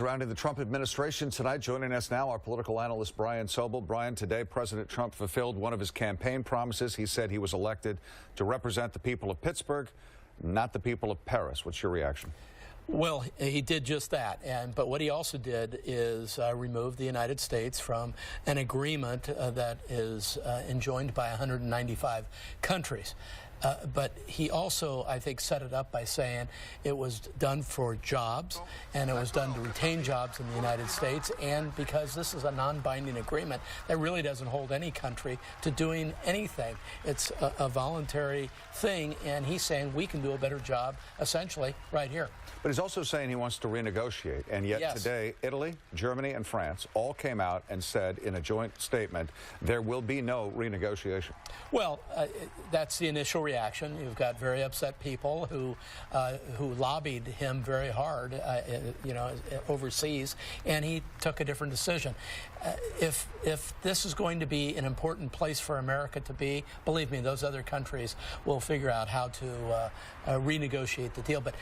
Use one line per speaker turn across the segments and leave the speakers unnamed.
Surrounding the Trump administration tonight, joining us now, our political analyst Brian Sobel. Brian, today President Trump fulfilled one of his campaign promises. He said he was elected to represent the people of Pittsburgh, not the people of Paris. What's your reaction?
Well, he did just that, but what he also did is remove the United States from an agreement that is enjoined by 195 countries. But he also, I think, set it up by saying it was done for jobs, and it was done to retain jobs in the United States, and because this is a non-binding agreement that really doesn't hold any country to doing anything. It's a voluntary thing, and he's saying we can do a better job, essentially, right here.
But he's also saying he wants to renegotiate, and yet today, Italy, Germany, and France all came out and said in a joint statement there will be no renegotiation.
Well, that's the initial reaction. You've got very upset people who lobbied him very hard, overseas, and he took a different decision. If this is going to be an important place for America to be, believe me, those other countries will figure out how to renegotiate the deal. But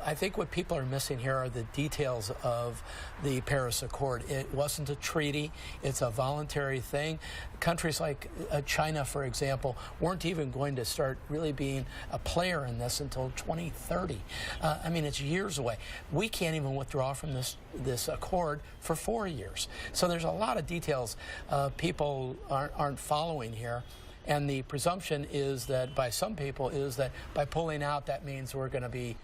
I think what people are missing here are the details of the Paris Accord. It wasn't a treaty. It's a voluntary thing. Countries like China, for example, weren't even going to start really being a player in this until 2030. I mean, it's years away. We can't even withdraw from this accord for 4 years. So there's a lot of details people aren't following here. And the presumption is that by some people is that by pulling out, that means we're going to be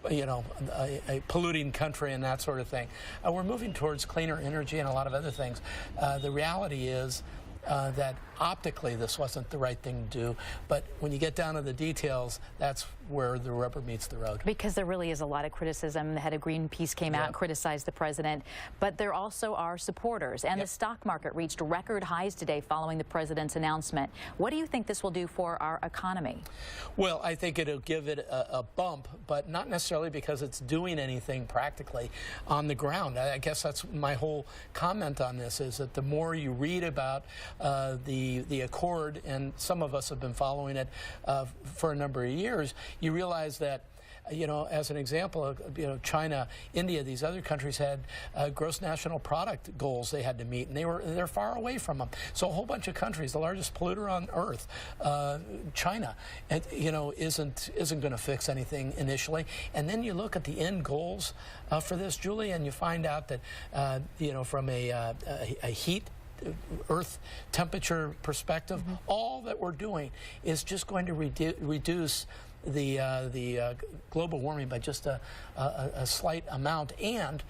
a polluting country and that sort of thing. We're moving towards cleaner energy and a lot of other things. The reality is that optically this wasn't the right thing to do, but when you get down to the details, that's where the rubber meets the road.
Because there really is a lot of criticism. The head of Greenpeace came out and criticized the president, but there also are supporters, and the stock market reached record highs today following the president's announcement. What do you think this will do for our economy? Well,
I think it'll give it a bump, but not necessarily because it's doing anything practically on the ground. I guess that's my whole comment on this, is that the more you read about the accord, and some of us have been following it for a number of years, you realize that, as an example, China, India, these other countries had gross national product goals they had to meet, and they're far away from them. So a whole bunch of countries, the largest polluter on earth, China, isn't going to fix anything initially. And then you look at the end goals for this, Julie, and you find out that from a heat Earth temperature perspective, all that we're doing is just going to reduce the global warming by just a slight amount, and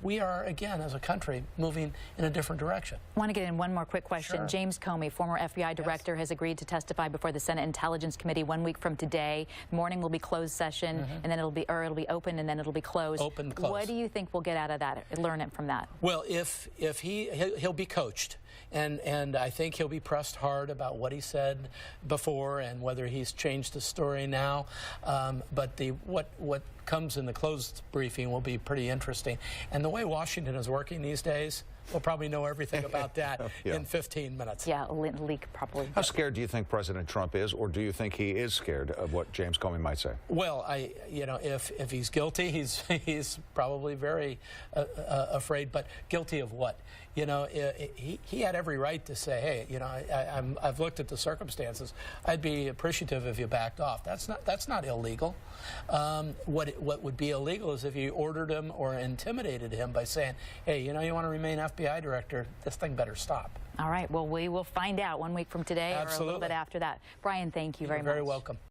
we are, again, as a country, moving in a different direction.
I want to get in one more quick question. Sure. James Comey, former FBI director, has agreed to testify before the Senate Intelligence Committee 1 week from today. Morning will be closed session, and then it'll be open, and then it'll be closed.
Open, closed.
What do you think we'll get out of that? Learn it from that.
Well, if he'll be coached, and I think he'll be pressed hard about what he said before and whether he's changed the story now. But what comes in the closed briefing will be pretty interesting. And the way Washington is working these days, we'll probably know everything about that in 15 minutes.
Yeah, leak probably.
How scared do you think President Trump is, or do you think he is scared of what James Comey might say?
Well, if he's guilty, he's probably very afraid. But guilty of what? He had every right to say, hey, I've looked at the circumstances. I'd be appreciative if you backed off. That's not illegal. What would be illegal is if you ordered him or intimidated him by saying, hey, you want to remain FBI director, this thing better stop.
All right. Well, we will find out 1 week from today or a little bit after that. Brian, thank you very much.
You're very welcome.